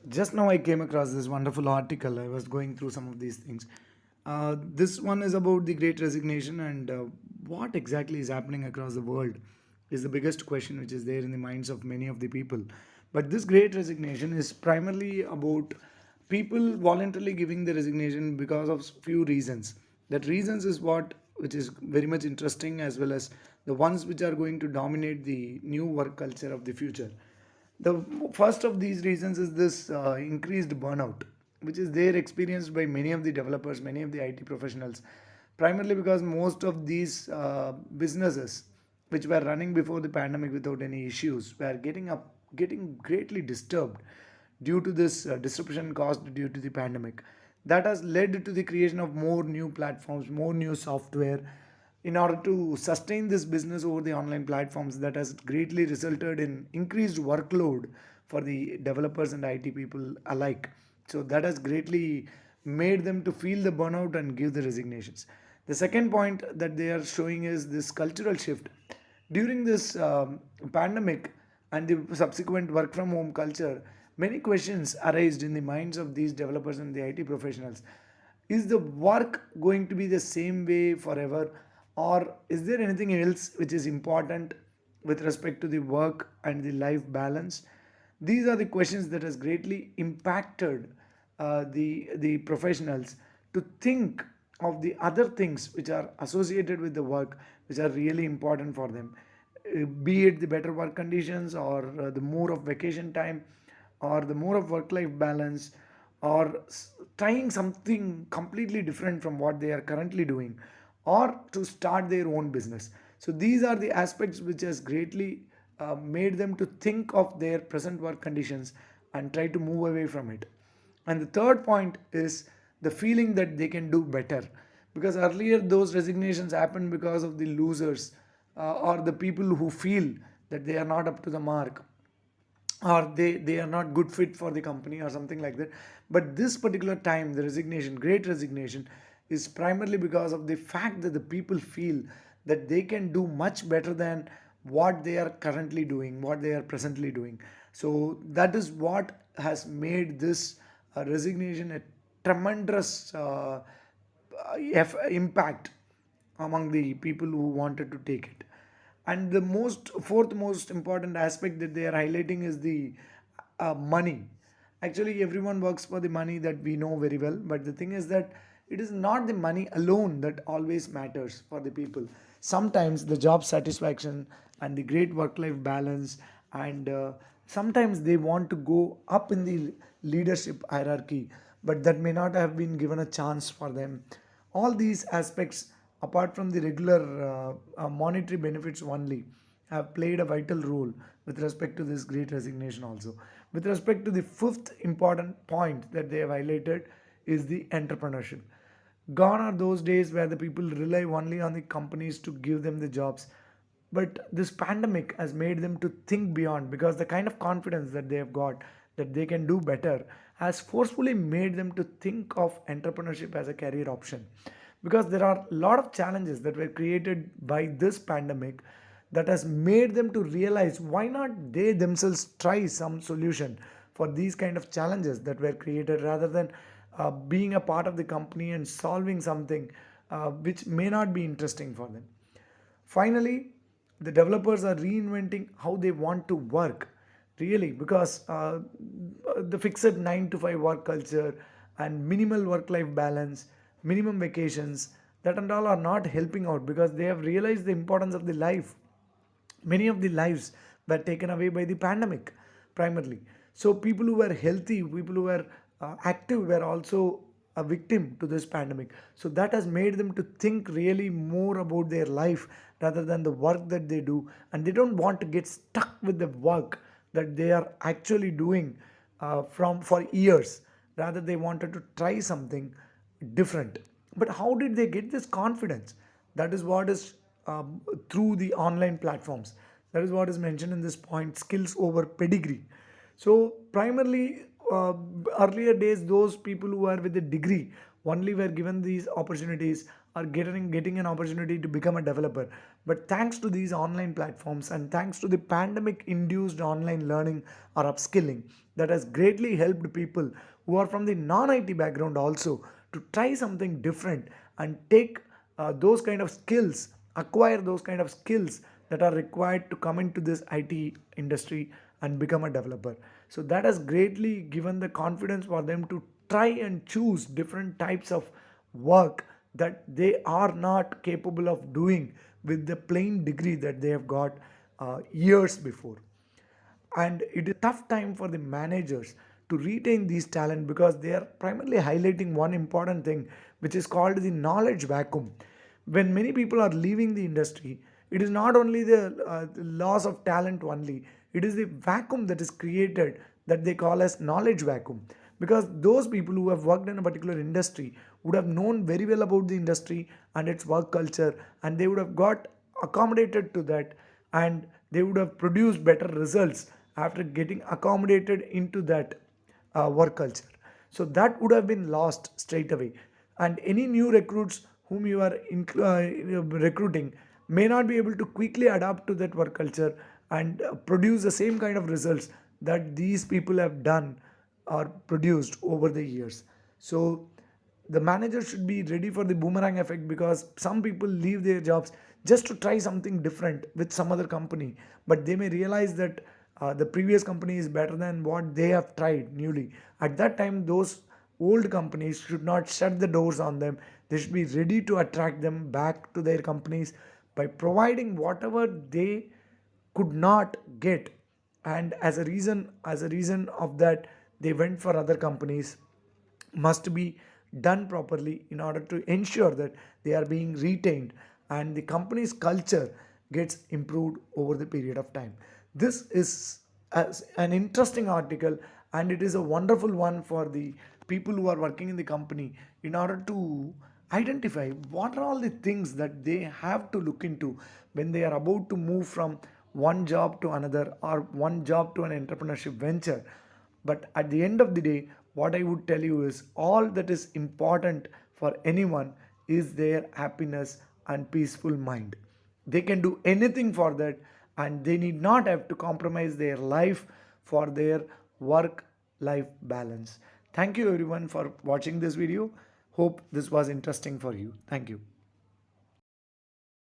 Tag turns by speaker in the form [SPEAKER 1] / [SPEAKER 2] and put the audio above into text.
[SPEAKER 1] Just now I came across this wonderful article. I was going through some of these things. This one is about the great resignation and what exactly is happening across the world is the biggest question which is there in the minds of many of the people. But this great resignation is primarily about people voluntarily giving the resignation because of few reasons. That reasons is what which is very much interesting, as well as the ones which are going to dominate the new work culture of the future. The first of these reasons is this increased burnout, which is there experienced by many of the developers, many of the IT professionals, primarily because most of these businesses, which were running before the pandemic without any issues, were getting greatly disturbed due to this disruption caused due to the pandemic. That has led to the creation of more new platforms, more new software, in order to sustain this business over the online platforms. That has greatly resulted in increased workload for the developers and IT people alike. So that has greatly made them to feel the burnout and give the resignations. The second point that they are showing is this cultural shift during this pandemic and the subsequent work from home culture. Many questions arised in the minds of these developers and the IT professionals. Is the work going to be the same way forever, or is there anything else which is important with respect to the work and the life balance? These are the questions that has greatly impacted the professionals to think of the other things which are associated with the work, which are really important for them. Be it the better work conditions, or the more of vacation time, or the more of work life balance, or trying something completely different from what they are currently doing, or to start their own business. So these are the aspects which has greatly made them to think of their present work conditions and try to move away from it. And the third point is the feeling that they can do better, because earlier those resignations happened because of the losers, or the people who feel that they are not up to the mark, or they are not good fit for the company or something like that. But this particular time, the resignation, great resignation, is primarily because of the fact that the people feel that they can do much better than what they are currently doing, what they are presently doing. So that is what has made this resignation a tremendous impact among the people who wanted to take it. And the most fourth most important aspect that they are highlighting is the money. Actually, everyone works for the money, that we know very well, but the thing is that it is not the money alone that always matters for the people. Sometimes the job satisfaction and the great work life balance, and sometimes they want to go up in the leadership hierarchy, but that may not have been given a chance for them. All these aspects, apart from the regular monetary benefits only, have played a vital role with respect to this great resignation also. With respect to the fifth important point that they have highlighted is the entrepreneurship. Gone are those days where the people rely only on the companies to give them the jobs. But this pandemic has made them to think beyond, because the kind of confidence that they have got that they can do better has forcefully made them to think of entrepreneurship as a career option. Because there are a lot of challenges that were created by this pandemic that has made them to realize why not they themselves try some solution for these kind of challenges that were created, rather than being a part of the company and solving something which may not be interesting for them. Finally, the developers are reinventing how they want to work, really, because the fixed 9 to 5 work culture and minimal work life balance, minimum vacations, that and all are not helping out, because they have realized the importance of the life. Many of the lives were taken away by the pandemic primarily. So people who were healthy, people who were active, were also a victim to this pandemic. So that has made them to think really more about their life rather than the work that they do, and they don't want to get stuck with the work that they are actually doing from for years. Rather, they wanted to try something different. But how did they get this confidence? That is what is through the online platforms. That is what is mentioned in this point: skills over pedigree. So primarily, uh, earlier days, those people who are with a degree only were given these opportunities or getting an opportunity to become a developer. But thanks to these online platforms and thanks to the pandemic induced online learning or upskilling, that has greatly helped people who are from the non IT background also to try something different and take those kind of skills, acquire those kind of skills that are required to come into this IT industry and become a developer. So that has greatly given the confidence for them to try and choose different types of work that they are not capable of doing with the plain degree that they have got years before. And it is a tough time for the managers to retain these talent because they are primarily highlighting one important thing, which is called the knowledge vacuum. When many people are leaving the industry, it is not only the loss of talent only, it is the vacuum that is created that they call as knowledge vacuum, because those people who have worked in a particular industry would have known very well about the industry and its work culture, and they would have got accommodated to that, and they would have produced better results after getting accommodated into that work culture. So that would have been lost straight away. And any new recruits whom you are recruiting may not be able to quickly adapt to that work culture and produce the same kind of results that these people have done or produced over the years. So the manager should be ready for the boomerang effect, because some people leave their jobs just to try something different with some other company, but they may realize that the previous company is better than what they have tried newly. At that time, those old companies should not shut the doors on them. They should be ready to attract them back to their companies by providing whatever they could not get, and as a reason of that they went for other companies, must be done properly in order to ensure that they are being retained and the company's culture gets improved over the period of time. This is as an interesting article, and it is a wonderful one for the people who are working in the company in order to identify what are all the things that they have to look into when they are about to move from one job to another or one job to an entrepreneurship venture. But at the end of the day, what I would tell you is all that is important for anyone is their happiness and peaceful mind. They can do anything for that, and they need not have to compromise their life for their work life balance. Thank you everyone for watching this video. Hope this was interesting for you. Thank you.